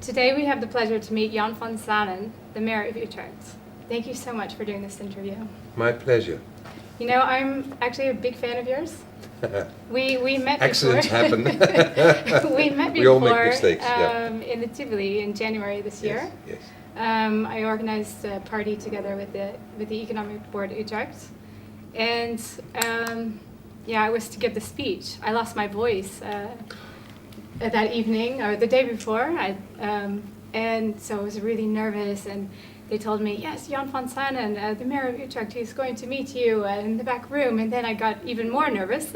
Today we have the pleasure to meet Jan van Zanen, the mayor of Utrecht. Thank you so much for doing this interview. My pleasure. You know, I'm actually a big fan of yours. We met Accidents before. happen. We met We all before make mistakes, yeah. in the Tivoli in January this year. Yes. I organized a party together with the Economic Board Utrecht, and I was to give the speech. I lost my voice that evening or the day before, and so I was really nervous. And they told me, yes, Jan van Zanen, the mayor of Utrecht, is going to meet you in the back room. And then I got even more nervous.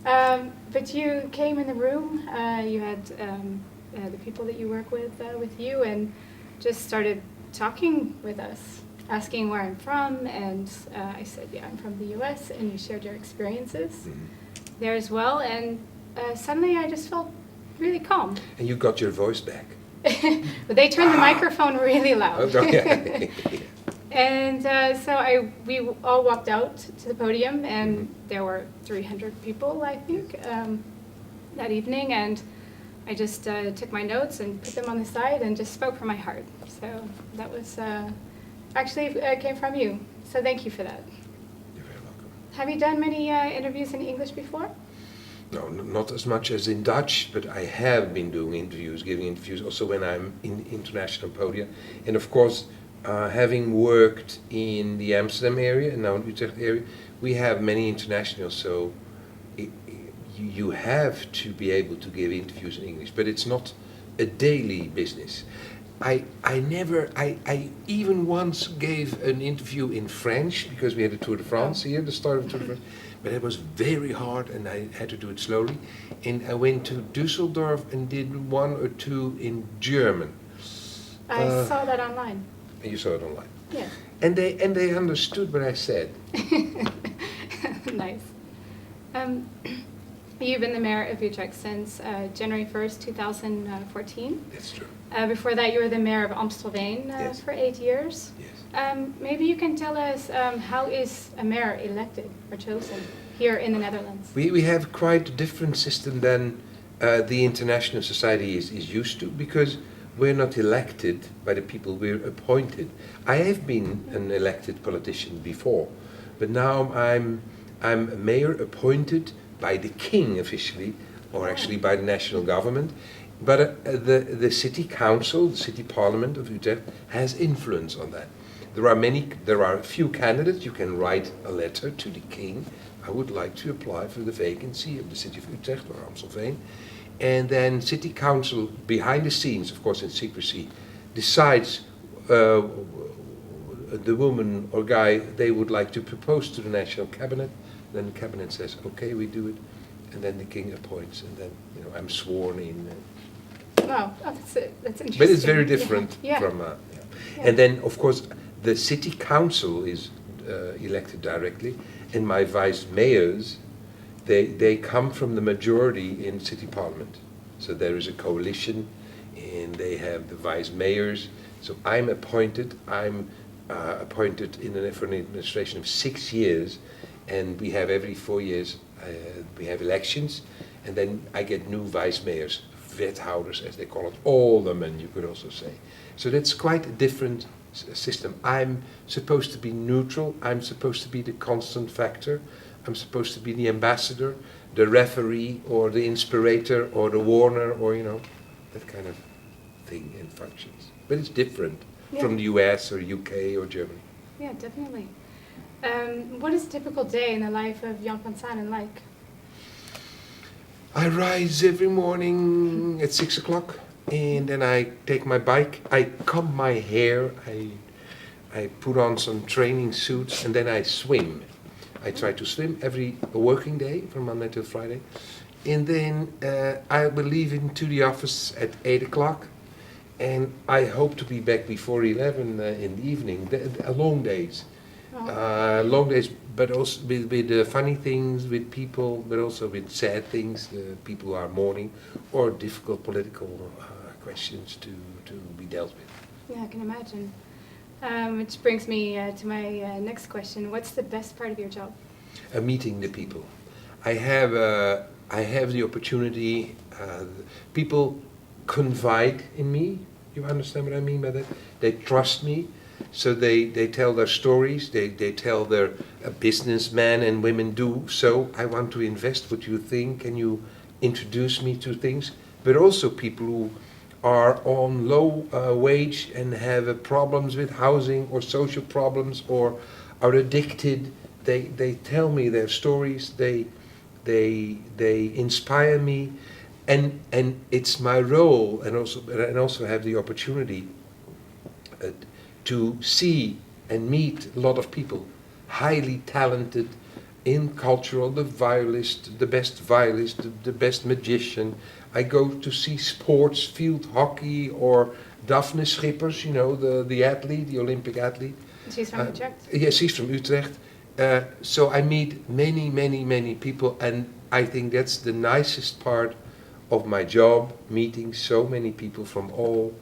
But you came in the room. You had the people that you work with you, and just started talking with us, asking where I'm from. And I said, yeah, I'm from the US. And you shared your experiences there as well. And suddenly I just felt really calm. And you got your voice back. But they turned the microphone really loud. Okay. And so we all walked out to the podium, and there were 300 people, I think, that evening. And I just took my notes and put them on the side and just spoke from my heart. So that was actually came from you. So thank you for that. You're very welcome. Have you done many interviews in English before? No, not as much as in Dutch, but I have been doing interviews, giving interviews also when I'm in international podia. And of course, having worked in the Amsterdam area and now in Utrecht area, we have many internationals, so you have to be able to give interviews in English, but it's not a daily business. I even once gave an interview in French because we had a Tour de France here, the start of the Tour de France. But it was very hard and I had to do it slowly. And I went to Düsseldorf and did one or two in German. I saw that online. You saw it online. Yeah. And they understood what I said. Nice. You've been the mayor of Utrecht since January 1st, 2014. That's true. Before that, you were the mayor of Amstelveen Yes. for 8 years. Yes. Maybe you can tell us how is a mayor elected or chosen here in the Netherlands? We have quite a different system than the international society is used to, because we're not elected by the people, we're appointed. I have been an elected politician before, but now I'm a mayor appointed by the king officially, or actually by the national government. But the city council, the city parliament of Utrecht has influence on that. There are a few candidates. You can write a letter to the king. I would like to apply for the vacancy of the city of Utrecht or Amstelveen. And then city council, behind the scenes, of course in secrecy, decides the woman or guy they would like to propose to the national cabinet. Then the cabinet says, okay, we do it. And then the king appoints, and then I'm sworn in. Wow, that's interesting. But it's very different Yeah. from. And then, of course, the city council is elected directly, and my vice mayors, they come from the majority in city parliament. So there is a coalition, and they have the vice mayors. So I'm appointed. I'm appointed for an administration of 6 years, and we have every 4 years we have elections, and then I get new vice mayors. Wethouders, as they call it, aldermen, you could also say. So that's quite a different system. I'm supposed to be neutral. I'm supposed to be the constant factor. I'm supposed to be the ambassador, the referee, or the inspirator, or the warner, or that kind of thing and functions. But it's different from the US or UK or Germany. Yeah, definitely. What is a typical day in the life of Jan van Zanen like? I rise every morning at 6 o'clock, and then I take my bike, I comb my hair, I put on some training suits, and then I swim. I try to swim every working day from Monday till Friday. And then I will leave into the office at 8 o'clock, and I hope to be back before 11 in the evening. Long days. Long days, but also with funny things, with people, but also with sad things, people who are mourning, or difficult political questions to be dealt with. Yeah, I can imagine. Which brings me to my next question. What's the best part of your job? Meeting the people. I have the opportunity. People confide in me. You understand what I mean by that? They trust me. So they tell their stories, they tell their businessmen and women do. So I want to invest. What do you think? Can you introduce me to things? But also people who are on low wage and have problems with housing or social problems or are addicted. They tell me their stories. They inspire me, and it's my role, and also have the opportunity to see and meet a lot of people, highly talented in cultural, the violist, the best violist, the best magician. I go to see sports, field hockey, or Daphne Schippers, you know, the athlete, the Olympic athlete. She's from Utrecht? Yes, she's from Utrecht. So I meet many people, and I think that's the nicest part of my job, meeting so many people from all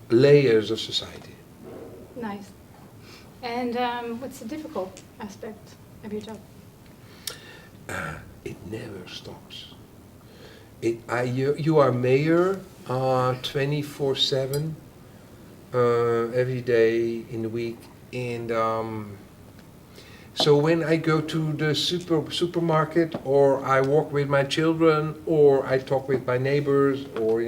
layers of society. Nice. And what's the difficult aspect of your job? It never stops. You are mayor 24/7, every day in the week, and so when I go to the supermarket, or I walk with my children, or I talk with my neighbors, or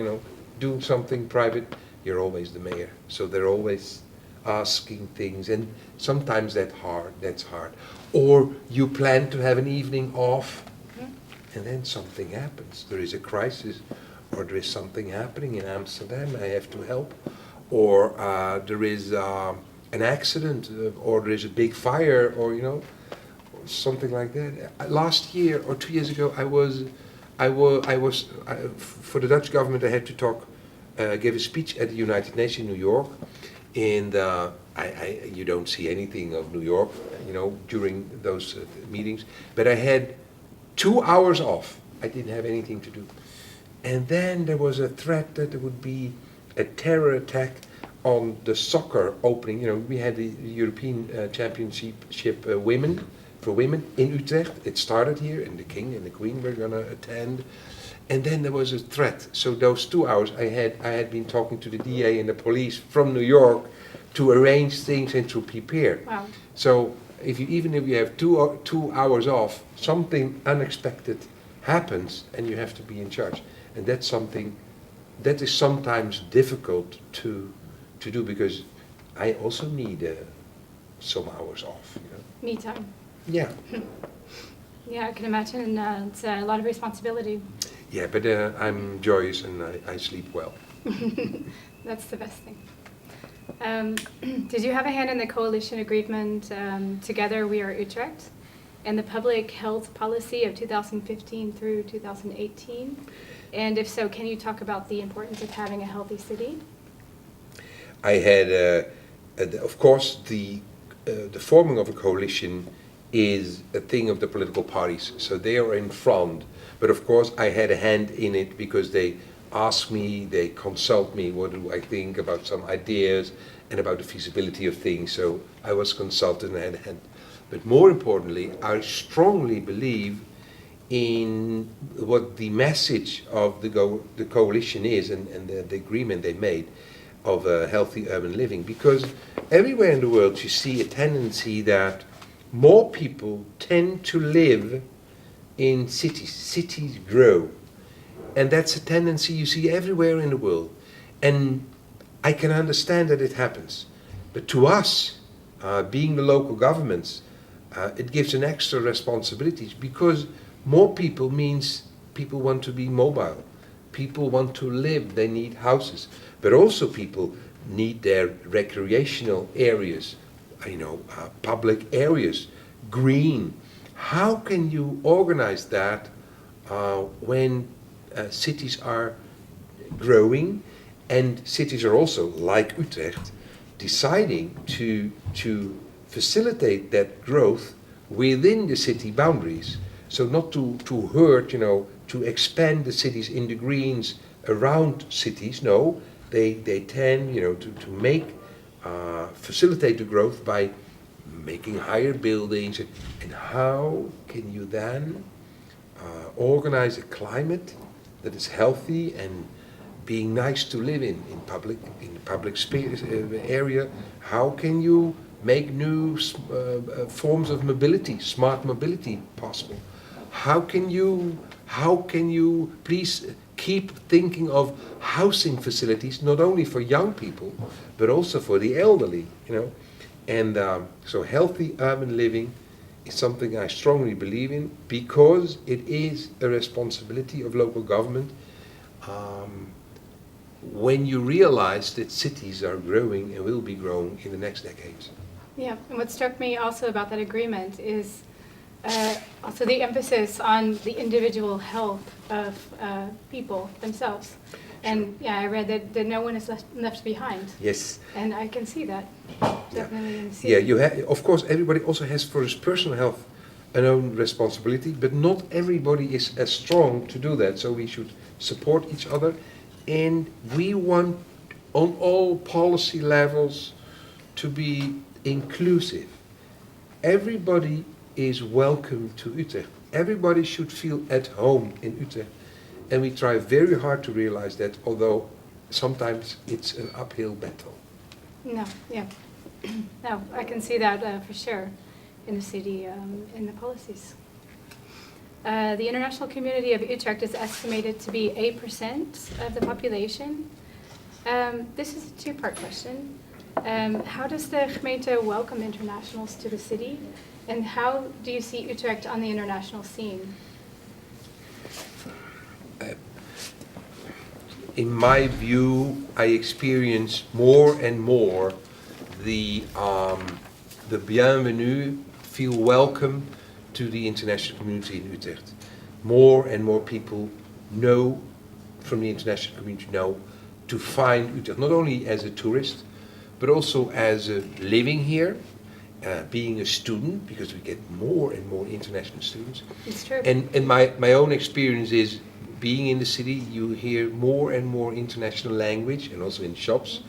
do something private, you're always the mayor. So they're always asking things, and sometimes that's hard. Or you plan to have an evening off, and then something happens. There is a crisis, or there is something happening in Amsterdam, I have to help. Or there is an accident, or there is a big fire, or something like that. Last year or 2 years ago, I was for the Dutch government. I had to give a speech at the United Nations in New York, and you don't see anything of New York, during those meetings. But I had 2 hours off. I didn't have anything to do, and then there was a threat that there would be a terror attack on the soccer opening. We had the European Championship for women in Utrecht. It started here, and the King and the Queen were going to attend. And then there was a threat. So those 2 hours, I had been talking to the DA and the police from New York to arrange things and to prepare. Wow. So even if you have 2 hours off, something unexpected happens, and you have to be in charge. And that's something that is sometimes difficult to do, because I also need some hours off. Me time. Yeah. Yeah, I can imagine it's a lot of responsibility. Yeah, but I'm joyous, and I sleep well. That's the best thing. Did you have a hand in the coalition agreement, Together We Are Utrecht, and the public health policy of 2015 through 2018? And if so, can you talk about the importance of having a healthy city? I had, of course, the forming of a coalition is a thing of the political parties, so they are in front. But of course, I had a hand in it, because they ask me, they consult me, what do I think about some ideas and about the feasibility of things. So I was consulted and had a hand. But more importantly, I strongly believe in what the message of the coalition is, and the agreement they made of a healthy urban living. Because everywhere in the world you see a tendency that more people tend to live in cities. Cities grow. And that's a tendency you see everywhere in the world. And I can understand that it happens. But to us, being the local governments, it gives an extra responsibility, because more people means people want to be mobile. People want to live, they need houses. But also people need their recreational areas, public areas, green. How can you organize that when cities are growing, and cities are also, like Utrecht, deciding to facilitate that growth within the city boundaries? So not to hurt, to expand the cities in the greens around cities. No, they tend, to make, facilitate the growth by making higher buildings. And how can you then organize a climate that is healthy and being nice to live in the public area? How can you make new forms of mobility, smart mobility possible? How can you please keep thinking of housing facilities, not only for young people, but also for the elderly, you know? And so healthy urban living is something I strongly believe in, because it is a responsibility of local government. When you realize that cities are growing and will be growing in the next decades. Yeah, and what struck me also about that agreement is also the emphasis on the individual health of people themselves. And yeah, I read that no one is left behind. Yes. And I can see that, definitely in the city. Yeah, you of course, everybody also has for his personal health an own responsibility, but not everybody is as strong to do that. So we should support each other, and we want on all policy levels to be inclusive. Everybody is welcome to Utrecht. Everybody should feel at home in Utrecht. And we try very hard to realize that, although sometimes it's an uphill battle. No, yeah. No, I can see that for sure in the city, in the policies. The international community of Utrecht is estimated to be 8% of the population. This is a two-part question. How does the gemeente welcome internationals to the city? And how do you see Utrecht on the international scene? In my view, I experience more and more the bienvenue, feel welcome to the international community in Utrecht. More and more people know, from the international community know, to find Utrecht, not only as a tourist, but also as living here, being a student, because we get more and more international students. It's true. And my own experience is, being in the city, you hear more and more international language, and also in shops.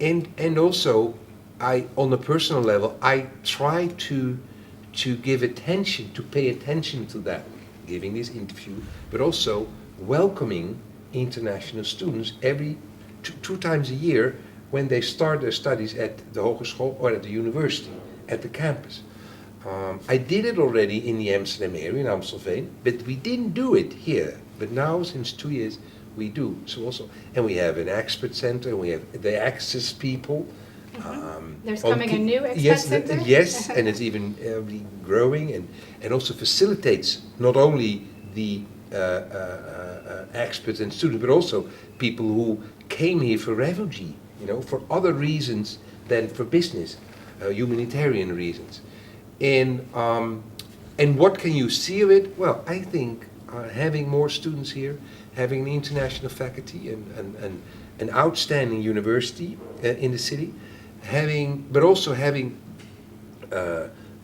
And also, on a personal level, I try to give attention, to pay attention to that, giving this interview, but also welcoming international students every two times a year when they start their studies at the hogeschool or at the university, at the campus. I did it already in the Amsterdam area, in Amstelveen, but we didn't do it here. But now, since 2 years, we do. So also, and we have an expert center, we have the access people. There's coming a new expert yes, center? Yes, and it's even growing, and also facilitates not only the experts and students, but also people who came here for refugee, for other reasons than for business, humanitarian reasons. And what can you see of it? Well, I think having more students here, having an international faculty and an outstanding university in the city, but also having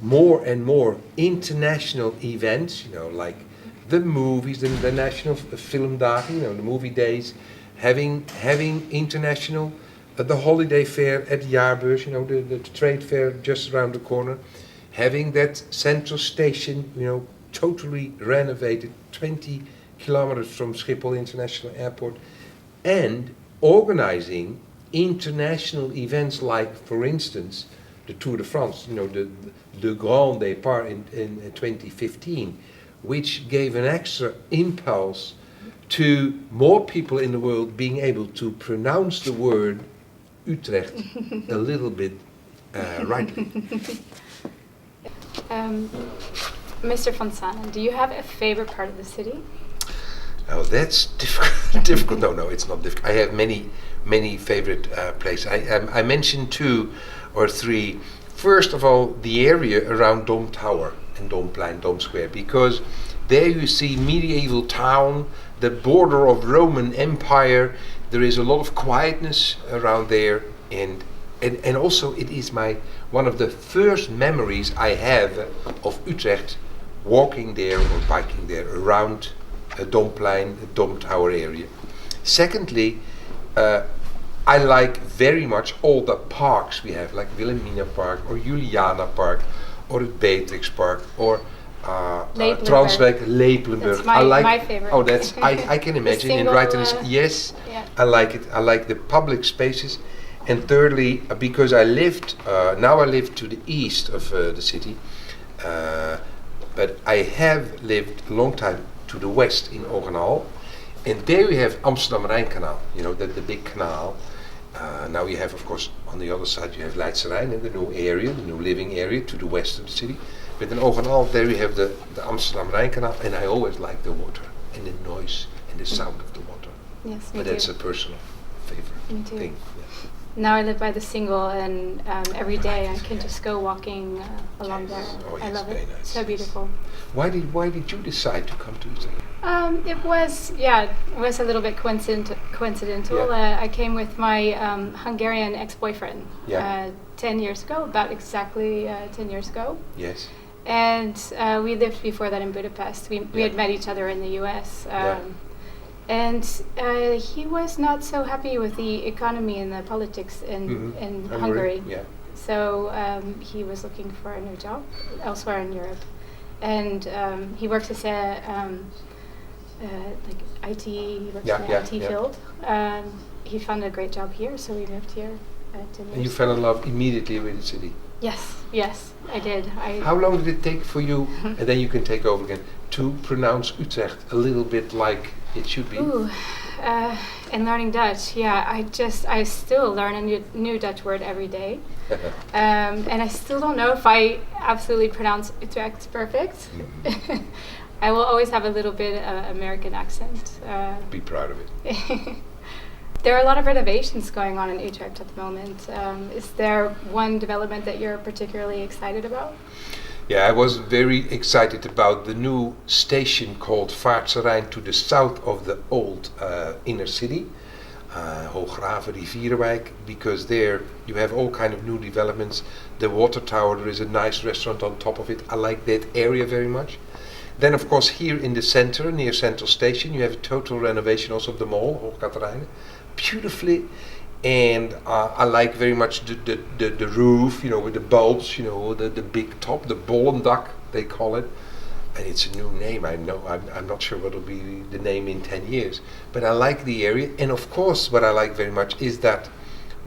more and more international events, like the movies, the National Film Dagen, the movie days, having international, the holiday fair at Jaarbeurs, the trade fair just around the corner, having that central station, totally renovated, 20 kilometers from Schiphol International Airport, and organizing international events like, for instance, the Tour de France, the Grand Départ in 2015, which gave an extra impulse to more people in the world being able to pronounce the word Utrecht a little bit rightly. Mr. van Sanen, do you have a favorite part of the city? Oh, that's difficult. No, it's not difficult. I have many favorite places. I mentioned 2 or 3. First of all, the area around Dom Tower and Domplein, Dom Square, because there you see medieval town, the border of Roman Empire. There is a lot of quietness around there, and also it is one of the first memories I have of Utrecht, walking there or biking there around Domplein, Dom Tower area. Secondly, I like very much all the parks we have, like Wilhelmina Park or Juliana Park or the Beatrix Park or Leeplenburg. Transweg, Leeplenburg. That's my favorite. Oh, that's I can imagine. And right in single, yes, yeah. I like it. I like the public spaces. And thirdly, because I lived now I live to the east of the city, but I have lived a long time to the west in Ogenal, and there you have Amsterdam Rijnkanaal. You know the big canal. Now you have, of course, on the other side you have Leidse Rijn, the new area, the new living area to the west of the city. But in Ogenal, there you have the Amsterdam Rijnkanaal, and I always like the water and the noise and the sound of the water. Yes, me But too. that's a personal favorite Me too. thing. Yeah. Now I live by the single, and every day I can just go walking along there. Oh, I yes, love very it. nice. So beautiful. Why did you decide to come to Utrecht? It was a little bit coincidental. Yeah. I came with my Hungarian ex-boyfriend Yeah. 10 years ago, about exactly 10 years ago. Yes. And we lived before that in Budapest. We Yeah. had met each other in the US. Yeah. And he was not so happy with the economy and the politics in Hungary. Yeah. So he was looking for a new job elsewhere in Europe. And he works as a like IT, he works in the IT field. He found a great job here, so we moved here 10 years. And you fell in love immediately with the city. Yes, I did. How long did it take for you, and then you can take over again, to pronounce Utrecht a little bit like it should be? Ooh, and learning Dutch, I still learn a new Dutch word every day. And I still don't know if I absolutely pronounce Utrecht perfect. Mm-hmm. I will always have a little bit American accent. Be proud of it. There are a lot of renovations going on in Utrecht at the moment. Is there one development that you're particularly excited about? Yeah, I was very excited about the new station called Vaartse Rijn to the south of the old inner city, Hoograven, Rivierenwijk, because there you have all kind of new developments. The water tower, there is a nice restaurant on top of it. I like that area very much. Then of course here in the center, near Central Station, you have a total renovation also of the mall, Hoogkaterijnen, beautifully. And I like very much the roof, you know, with the bulbs, you know, the big top, the Bollendak they call it. And it's a new name, I know, I'm not sure what will be the name in 10 years. But I like the area, and of course what I like very much is that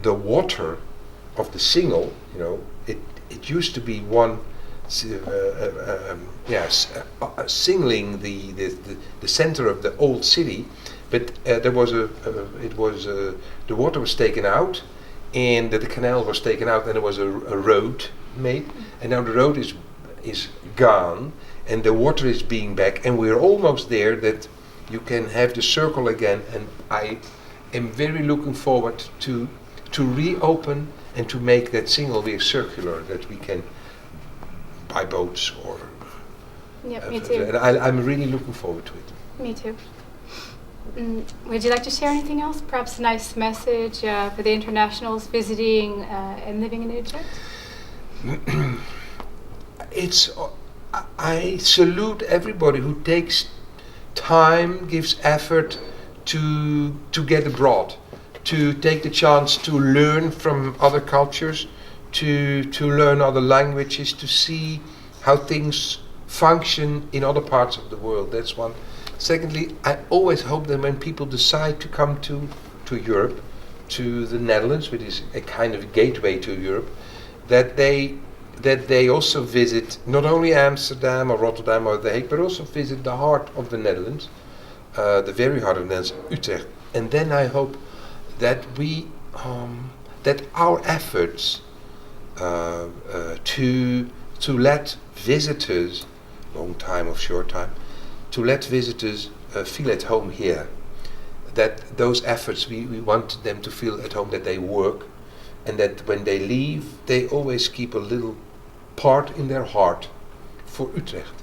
the water of the Singel, you know, it used to be one, singling the center of the old city. But there was the water was taken out, and the canal was taken out, and there was a road made, and now the road is gone, and the water is being back, and we're almost there that you can have the circle again, and I am very looking forward to reopen and to make that single way circular, that we can buy boats or. Yep, me too. And I'm really looking forward to it. Me too. Would you like to share anything else? Perhaps a nice message for the internationals visiting and living in Utrecht? I salute everybody who takes time, gives effort to get abroad, to take the chance to learn from other cultures, to learn other languages, to see how things function in other parts of the world. That's one. Secondly, I always hope that when people decide to come to Europe, to the Netherlands, which is a kind of gateway to Europe, that they also visit not only Amsterdam or Rotterdam or The Hague, but also visit the heart of the Netherlands, the very heart of the Netherlands, Utrecht. And then I hope that that our efforts to let visitors, long time or short time, to let visitors feel at home here. That those efforts, we want them to feel at home, that they work, and that when they leave, they always keep a little part in their heart for Utrecht.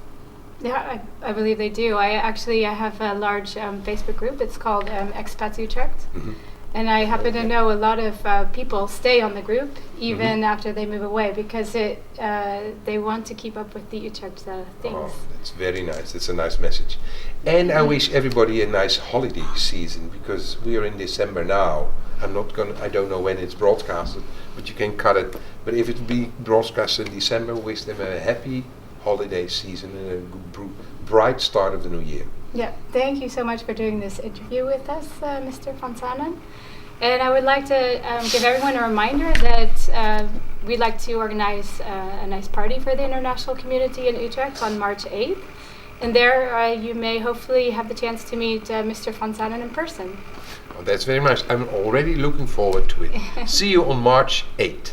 Yeah, I believe they do. I have a large Facebook group. It's called Expats Utrecht. Mm-hmm. And I happen to know a lot of people stay on the group even after they move away, because they want to keep up with the Utrecht things. Oh, that's very nice. That's a nice message. And I wish everybody a nice holiday season, because we are in December now. I don't know when it's broadcasted, but you can cut it. But if it be broadcasted in December, wish them a happy holiday season and a bright start of the new year. Yeah, thank you so much for doing this interview with us, Mr. Van Zanen. And I would like to give everyone a reminder that we'd like to organize a nice party for the international community in Utrecht on March 8th. And there you may hopefully have the chance to meet Mr. Van Zanen in person. Well, that's very nice. I'm already looking forward to it. See you on March 8th.